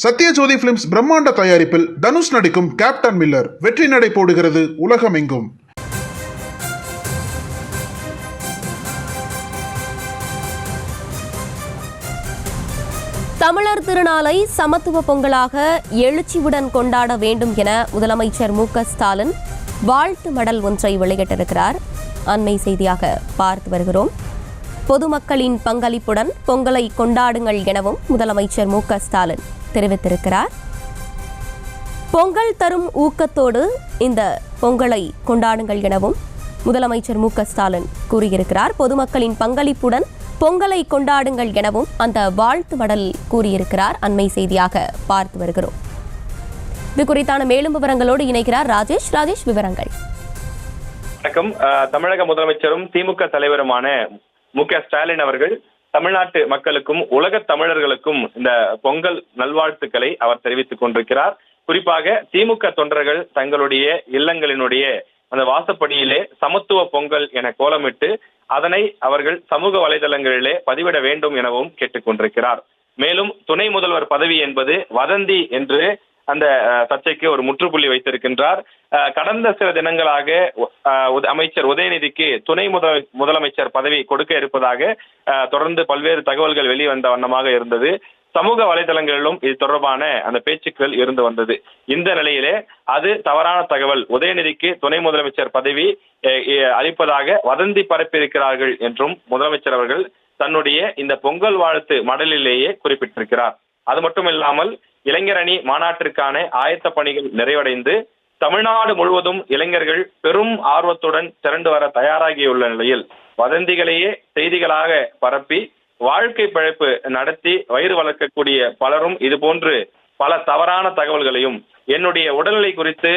Sathyajothi films பிரம்மாண்ட தயாரிப்பில் தனுஷ் நடிக்கும் கேப்டன் மில்லர் வெற்றி நடை போடுகிறது உலகமெங்கும். தமிழர் திருநாளை சமத்துவ பொங்கலாக எழுச்சியுடன் கொண்டாட வேண்டும் என முதலமைச்சர் மு.க.ஸ்டாலின் வாழ்த்து மடல் ஒன்றை வெளியிட்டிருக்கிறார். அண்மை செய்தியாக பார்த்து வருகிறோம். பொதுமக்களின் பங்களிப்புடன் பொங்கலை கொண்டாடுங்கள் எனவும் முதலமைச்சர் மு.க.ஸ்டாலின் தெரிவித்திருக்கிறார். பொங்கல் தரும் ஊக்கத்தோடு இந்த பொங்கலை கொண்டாடுங்கள் எனவும் முதலமைச்சர் மு.க.ஸ்டாலின் கூறியிருக்கிறார். பொதுமக்களின் பங்களிப்புடன் பொங்கலை கொண்டாடுங்கள் எனவும் அந்த வாழ்த்து மடல் கூறியிருக்கிறார். அண்மை செய்தியாக பார்த்து வருகிறோம். இது குறித்தான மேலும் விவரங்களோடு இணைக்கிறார் ராஜேஷ். ராஜேஷ், விவரங்கள். வணக்கம். தமிழக முதலமைச்சரும் திமுக தலைவருமான மு.க.ஸ்டாலின் அவர்கள் தமிழ்நாட்டு மக்களுக்கும் உலக தமிழர்களுக்கும் இந்த பொங்கல் நல்வாழ்த்துக்களை அவர் தெரிவித்துக் கொண்டிருக்கிறார். குறிப்பாக திமுக தொண்டர்கள் தங்களுடைய இல்லங்களினுடைய அந்த வாசப்படியிலே சமத்துவ பொங்கல் என கோலமிட்டு அதனை அவர்கள் சமூக வலைதளங்களிலே பதிவிட வேண்டும் எனவும் கேட்டுக் கொண்டிருக்கிறார். மேலும் துணை முதல்வர் பதவி என்பது வதந்தி என்று அந்த சர்ச்சைக்கு ஒரு முற்றுப்புள்ளி வைத்திருக்கின்றார். கடந்த சில தினங்களாக அமைச்சர் உதயநிதிக்கு துணை முதலமைச்சர் பதவி கொடுக்க இருப்பதாக தொடர்ந்து பல்வேறு தகவல்கள் வெளிவந்த வண்ணமாக இருந்தது. சமூக வலைதளங்களிலும் இது தொடர்பான அந்த பேச்சுக்கள் இருந்து வந்தது. இந்த நிலையிலே அது தவறான தகவல், உதயநிதிக்கு துணை முதலமைச்சர் பதவி அளிப்பதாக வதந்தி பரப்பியிருக்கிறார்கள் என்றும் முதலமைச்சர் அவர்கள் தன்னுடைய இந்த பொங்கல் வாழ்த்து மடலிலேயே குறிப்பிட்டிருக்கிறார். அது மட்டும் இல்லாமல் இளைஞர் அணி மாநாட்டிற்கான ஆயத்த பணிகள் நிறைவடைந்து தமிழ்நாடு முழுவதும் இளைஞர்கள் பெரும் ஆர்வத்துடன் திரண்டு வர தயாராகியுள்ள நிலையில் வதந்திகளையே செய்திகளாக பரப்பி வாழ்க்கை பிழைப்பு நடத்தி வயிறு வளர்க்கக்கூடிய பலரும் இதுபோன்று பல தவறான தகவல்களையும் என்னுடைய உடல்நிலை குறித்து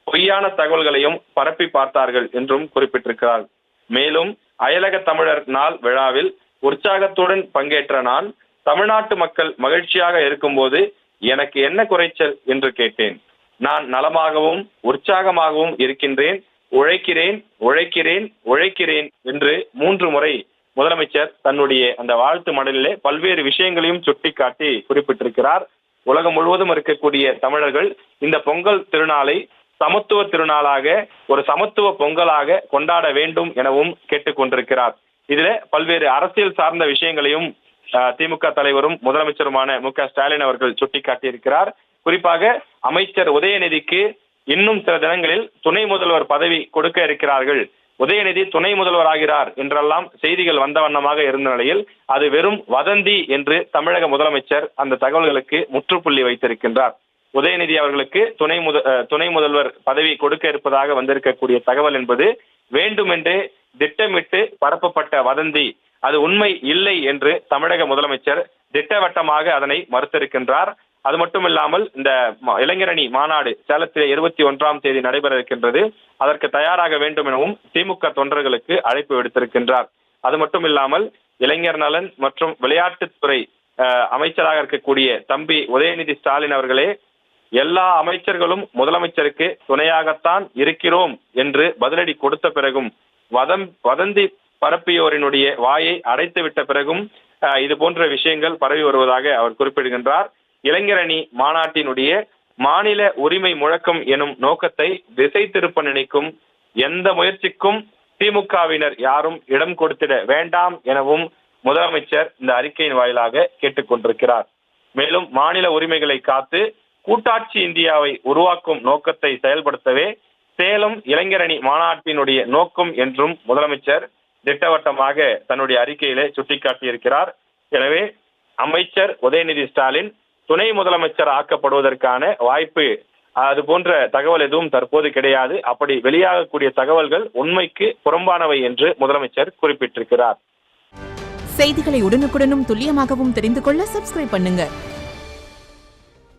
பொய்யான தகவல்களையும் பரப்பி பார்த்தார்கள் என்றும் குறிப்பிட்டிருக்கிறார். மேலும் அயலக தமிழர் நாள் விழாவில் உற்சாகத்துடன் பங்கேற்ற நான் தமிழ்நாட்டு மக்கள் மகிழ்ச்சியாக இருக்கும்போது எனக்கு என்ன குறைச்சல் என்று கேட்டேன். நான் நலமாகவும் உற்சாகமாகவும் இருக்கின்றேன், உழைக்கிறேன் உழைக்கிறேன் உழைக்கிறேன் என்று 3 முறை முதலமைச்சர் தன்னுடைய அந்த வாழ்த்து மடலிலே பல்வேறு விஷயங்களையும் சுட்டிக்காட்டி குறிப்பிட்டிருக்கிறார். உலகம் முழுவதும் இருக்கக்கூடிய தமிழர்கள் இந்த பொங்கல் திருநாளை சமத்துவ திருநாளாக ஒரு சமத்துவ பொங்கலாக கொண்டாட வேண்டும் எனவும் கேட்டுக்கொண்டிருக்கிறார். இதுல பல்வேறு அரசியல் சார்ந்த விஷயங்களையும் திமுக தலைவரும் முதலமைச்சருமான மு.க.ஸ்டாலின் அவர்கள் சுட்டிக்காட்டியிருக்கிறார். குறிப்பாக அமைச்சர் உதயநிதிக்கு இன்னும் சில தினங்களில் துணை முதல்வர் பதவி கொடுக்க இருக்கிறார்கள், உதயநிதி துணை முதல்வராகிறார் என்றெல்லாம் செய்திகள் வந்த வண்ணமாக இருந்த நிலையில் அது வெறும் வதந்தி என்று தமிழக முதலமைச்சர் அந்த தகவல்களுக்கு முற்றுப்புள்ளி வைத்திருக்கின்றார். உதயநிதி அவர்களுக்கு துணை முதல்வர் பதவி கொடுக்க இருப்பதாக வந்திருக்கக்கூடிய தகவல் என்பது வேண்டுமென்றே திட்டமிட்டு பரப்பப்பட்ட வதந்தி, அது உண்மை இல்லை என்று தமிழக முதலமைச்சர் திட்டவட்டமாக அதனை மறுத்திருக்கின்றார். அது மட்டும் இல்லாமல் இந்த இளைஞரணி மாநாடு சேலத்திலே 21ஆம் தேதி நடைபெற இருக்கின்றது, அதற்கு தயாராக வேண்டும் எனவும் திமுக தொண்டர்களுக்கு அழைப்பு விடுத்திருக்கின்றார். அது மட்டும் இல்லாமல் இளைஞர் நலன் மற்றும் விளையாட்டுத்துறை அமைச்சராக இருக்கக்கூடிய தம்பி உதயநிதி ஸ்டாலின் அவர்களே எல்லா அமைச்சர்களும் முதலமைச்சருக்கு துணையாகத்தான் இருக்கிறோம் என்று பதிலடி கொடுத்த பிறகும் வதந்தி பரப்பியோரினுடைய வாயை அடைத்து விட்ட பிறகும் இது போன்ற விஷயங்கள் பரவி வருவதாக அவர் குறிப்பிடுகின்றார். இளைஞரணி மாநாட்டினுடைய மாநில உரிமை முழக்கம் எனும் நோக்கத்தை திசை திருப்ப நினைக்கும் எந்த முயற்சிக்கும் திமுகவினர் யாரும் இடம் கொடுத்திட வேண்டாம் எனவும் முதலமைச்சர் இந்த அறிக்கையின் வாயிலாக கேட்டுக்கொண்டிருக்கிறார். மேலும் மாநில உரிமைகளை காத்து கூட்டாட்சி இந்தியாவை உருவாக்கும் நோக்கத்தை செயல்படுத்தவே சேலம் இளைஞரணி மாநாட்டினுடைய நோக்கம் என்றும் முதலமைச்சர் திட்டவட்டமாக தன்னுடைய அறிக்கையிலே சுட்டிக்காட்டியிருக்கிறார். எனவே அமைச்சர் உதயநிதி ஸ்டாலின் துணை முதலமைச்சர் ஆக்கப்படுவதற்கான வாய்ப்பு அது போன்ற தகவல் எதுவும் தற்போது கிடையாது. அப்படி வெளியாகக்கூடிய தகவல்கள் உண்மைக்கு புறம்பானவை என்று முதலமைச்சர் குறிப்பிட்டிருக்கிறார். செய்திகளை உடனுக்குடனும் துல்லியமாகவும் தெரிந்து கொள்ள சப்ஸ்கிரைப் பண்ணுங்க.